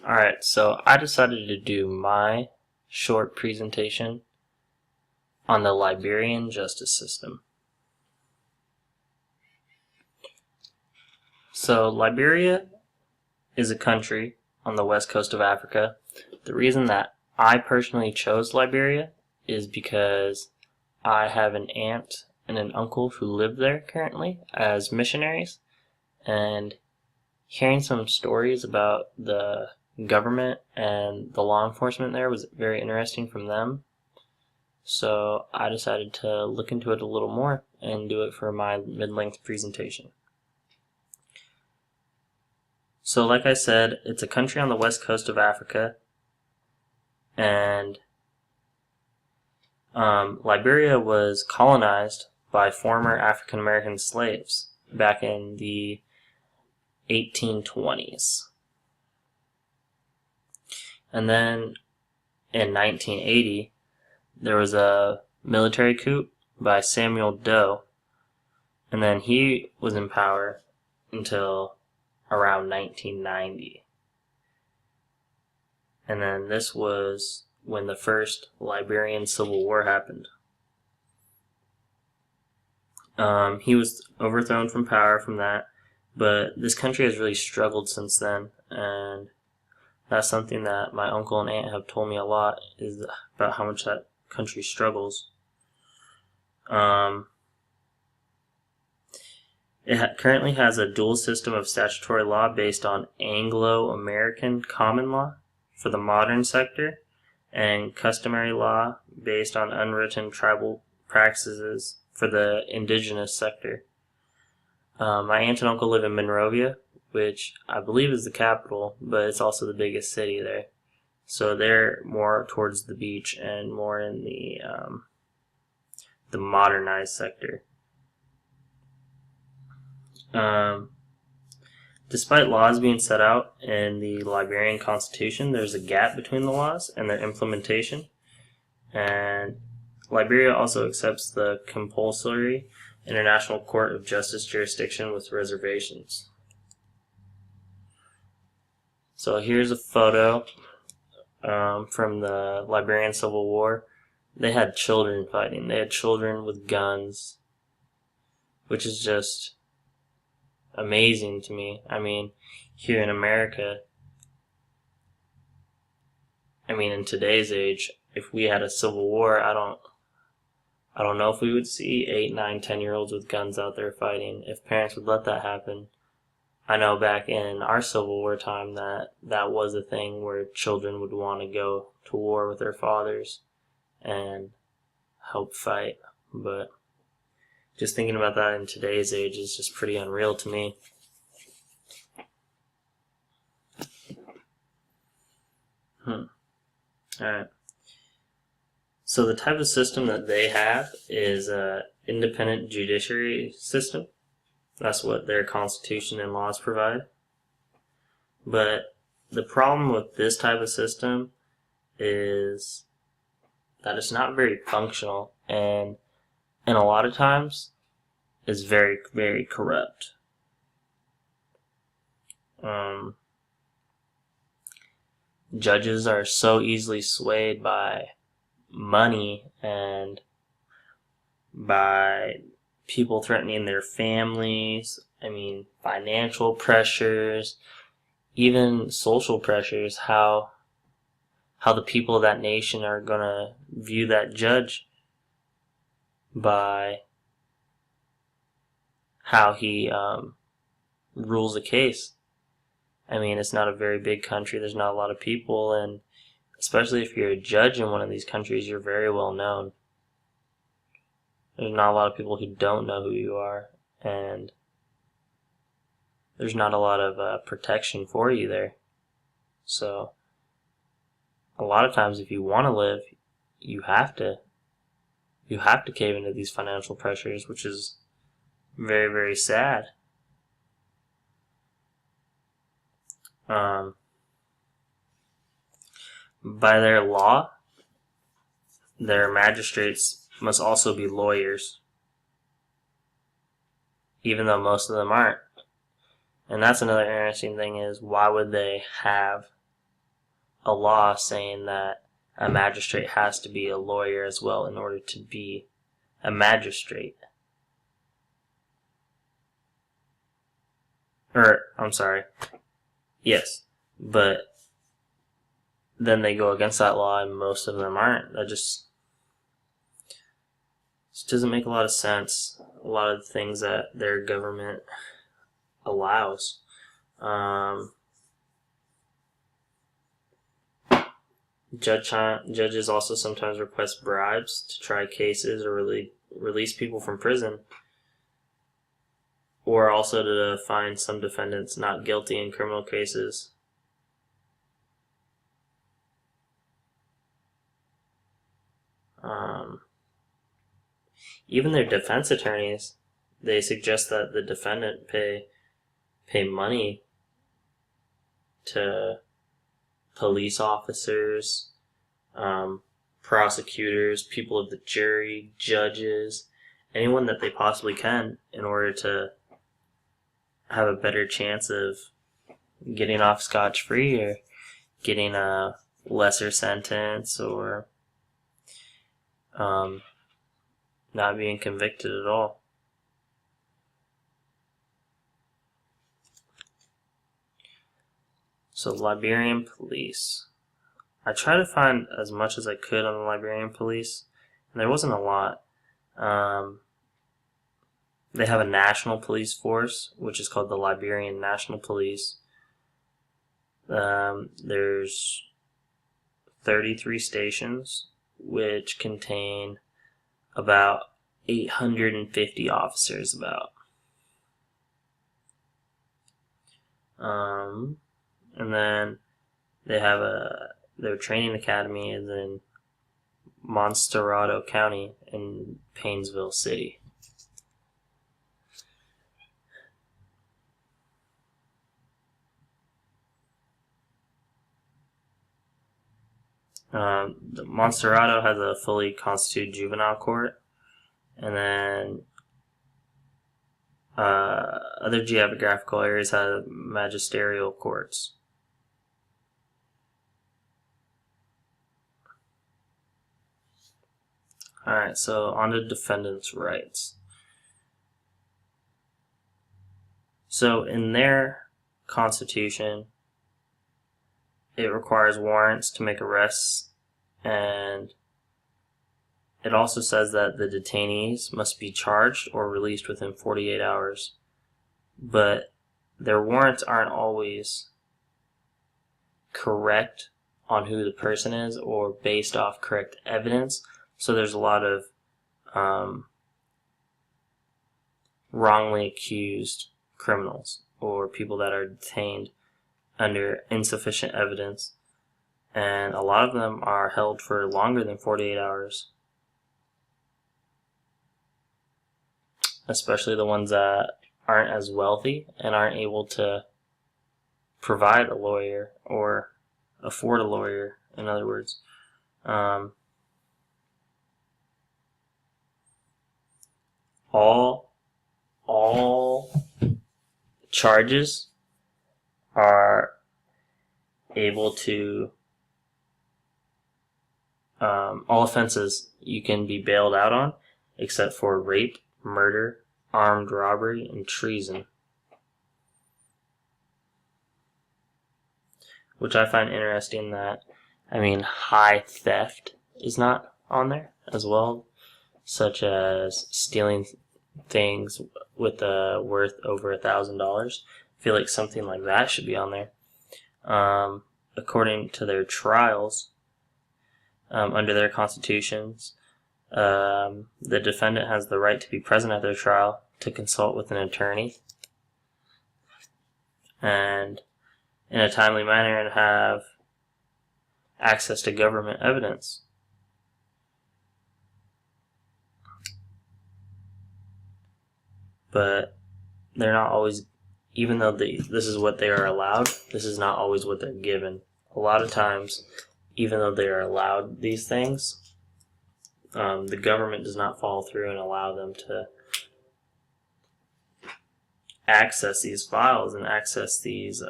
Alright, so I decided to do my short presentation on the Liberian justice system. So Liberia is a country on the west coast of Africa. The reason that I personally chose Liberia is because I have an aunt and an uncle who live there currently as missionaries, and hearing some stories about the government and the law enforcement there was very interesting from them. So I decided to look into it a little more and do it for my mid-length presentation. So like I said, it's a country on the west coast of Africa, and Liberia was colonized by former African American slaves back in the 1820s. And then in 1980, there was a military coup by Samuel Doe, and then he was in power until around 1990. And then this was when the first Liberian Civil War happened. He was overthrown from power from that, but this country has really struggled since then, and that's something that my uncle and aunt have told me a lot, is about how much that country struggles. It currently has a dual system of statutory law based on Anglo-American common law for the modern sector, and customary law based on unwritten tribal practices for the indigenous sector. My aunt and uncle live in Monrovia, which I believe is the capital, but it's also the biggest city there. So they're more towards the beach and more in the modernized sector. Despite laws being set out in the Liberian Constitution, there's a gap between the laws and their implementation. And Liberia also accepts the compulsory International Court of Justice jurisdiction with reservations. So here's a photo from the Liberian Civil War. They had children fighting. They had children with guns, which is just amazing to me. I mean, here in America, in today's age, if we had a civil war, I don't know if we would see 8, 9, 10-year-olds with guns out there fighting, if parents would let that happen. I know back in our Civil War time that was a thing where children would want to go to war with their fathers and help fight, but just thinking about that in today's age is just pretty unreal to me. Alright. So the type of system that they have is an independent judiciary system. That's what their constitution and laws provide. But the problem with this type of system is that it's not very functional, and a lot of times is very, very corrupt. Judges are so easily swayed by money and by people threatening their families, financial pressures, even social pressures, how the people of that nation are going to view that judge by how he rules a case. It's not a very big country, there's not a lot of people, and especially if you're a judge in one of these countries, you're very well known. There's not a lot of people who don't know who you are, and there's not a lot of protection for you there. So a lot of times if you want to live, you have to cave into these financial pressures, which is very, very sad. By their law, their magistrates must also be lawyers, even though most of them aren't. And that's another interesting thing, is why would they have a law saying that a magistrate has to be a lawyer as well in order to be a magistrate. Or, I'm sorry. Yes. But then they go against that law and most of them aren't. That just doesn't make a lot of sense. A lot of the things that their government allows. Judges also sometimes request bribes to try cases or release people from prison, or also to find some defendants not guilty in criminal cases. Even their defense attorneys, they suggest that the defendant pay money to police officers, prosecutors, people of the jury, judges, anyone that they possibly can in order to have a better chance of getting off scotch-free or getting a lesser sentence or not being convicted at all. So Liberian police. I tried to find as much as I could on the Liberian police, and there wasn't a lot. They have a national police force, which is called the Liberian National Police. There's 33 stations, which contain about 850 officers about. And then they have their training academy is in Montserrado County in Painesville City. Montserrado has a fully constituted juvenile court, and then other geographical areas have magisterial courts. Alright, so on to defendants' rights. So in their constitution, it requires warrants to make arrests, and it also says that the detainees must be charged or released within 48 hours. But their warrants aren't always correct on who the person is or based off correct evidence. So there's a lot of wrongly accused criminals or people that are detained under insufficient evidence, and a lot of them are held for longer than 48 hours, especially the ones that aren't as wealthy and aren't able to provide a lawyer or afford a lawyer, in other words. All charges are able to, all offenses you can be bailed out on, except for rape, murder, armed robbery, and treason. Which I find interesting that, high theft is not on there as well, such as stealing things with a worth over $1,000. I feel like something like that should be on there. According to their trials, under their constitutions, the defendant has the right to be present at their trial, to consult with an attorney, and in a timely manner, and have access to government evidence. But they're not always, even though this is what they are allowed, this is not always what they're given. A lot of times, even though they are allowed these things, the government does not follow through and allow them to access these files and access these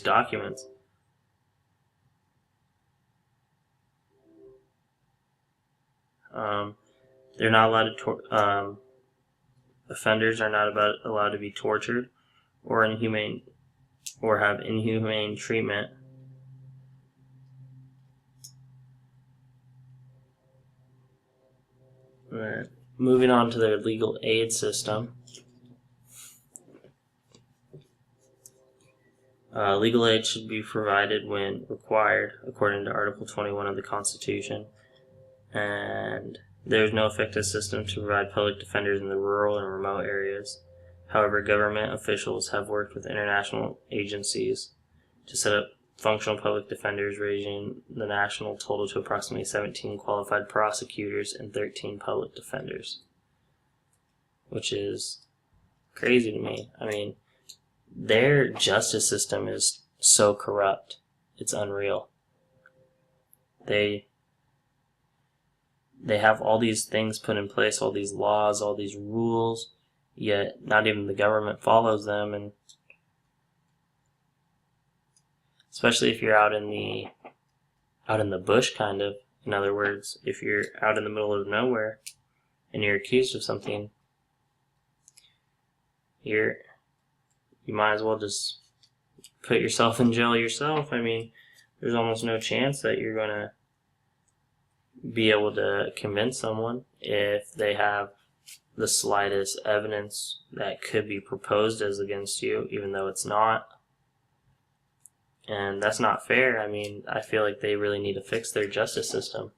documents. They're not allowed to. Offenders are not allowed to be tortured or have inhumane treatment. And then moving on to their legal aid system. Legal aid should be provided when required, according to Article 21 of the Constitution. And there is no effective system to provide public defenders in the rural and remote areas. However, government officials have worked with international agencies to set up functional public defenders, raising the national total to approximately 17 qualified prosecutors and 13 public defenders, which is crazy to me. I mean, their justice system is so corrupt. It's unreal. They have all these things put in place, all these laws, all these rules, yet not even the government follows them. And especially if you're out in the bush, kind of. In other words, if you're out in the middle of nowhere and you're accused of something, you might as well just put yourself in jail yourself. I mean, there's almost no chance that you're going to be able to convince someone if they have the slightest evidence that could be proposed as against you, even though it's not. And that's not fair. I mean, I feel like they really need to fix their justice system.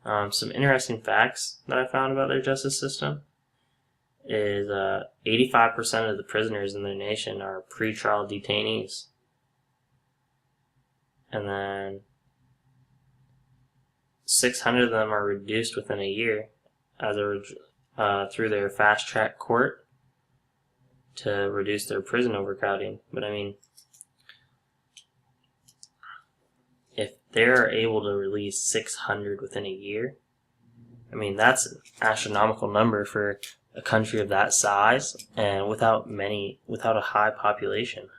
Some interesting facts that I found about their justice system is 85% of the prisoners in their nation are pretrial detainees. And then 600 of them are reduced within a year through their fast track court to reduce their prison overcrowding. But I mean, if they're able to release 600 within a year, I mean, that's an astronomical number for a country of that size and without a high population.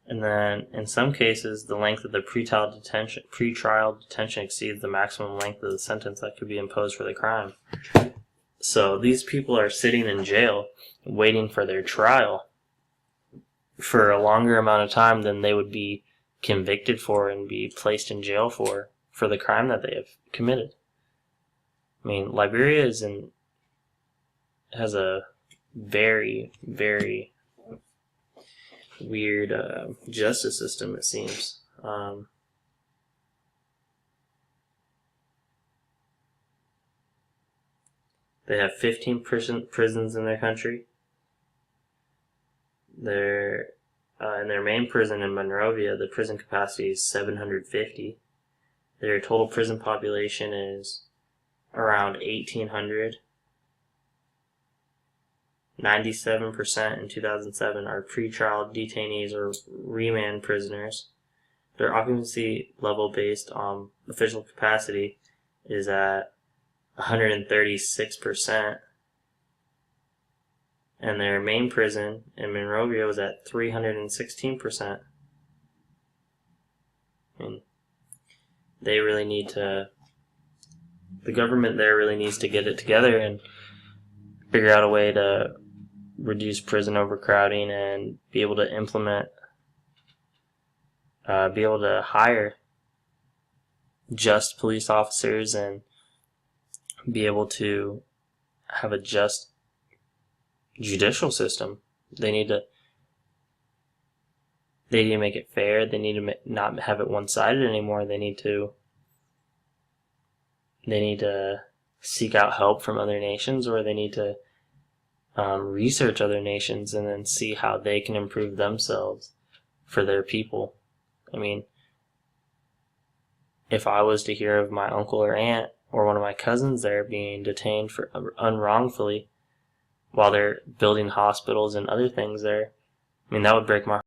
And then, in some cases, the length of the pretrial detention exceeds the maximum length of the sentence that could be imposed for the crime. So these people are sitting in jail waiting for their trial for a longer amount of time than they would be convicted for and be placed in jail for the crime that they have committed. I mean, Liberia has a very, very weird justice system, it seems. They have 15 prisons in their country. In their main prison in Monrovia, the prison capacity is 750. Their total prison population is around 1,800. 97% in 2007 are pretrial detainees or remand prisoners. Their occupancy level based on official capacity is at 136%. And their main prison in Monrovia was at 316%. I mean, the government there really needs to get it together and figure out a way to reduce prison overcrowding and be able to hire just police officers and be able to have a just judicial system. They need to make it fair. They need to not have it one-sided anymore. They need to seek out help from other nations, or they need to research other nations and then see how they can improve themselves for their people. I mean, if I was to hear of my uncle or aunt or one of my cousins there being detained for unwrongfully while they're building hospitals and other things there, I mean, that would break my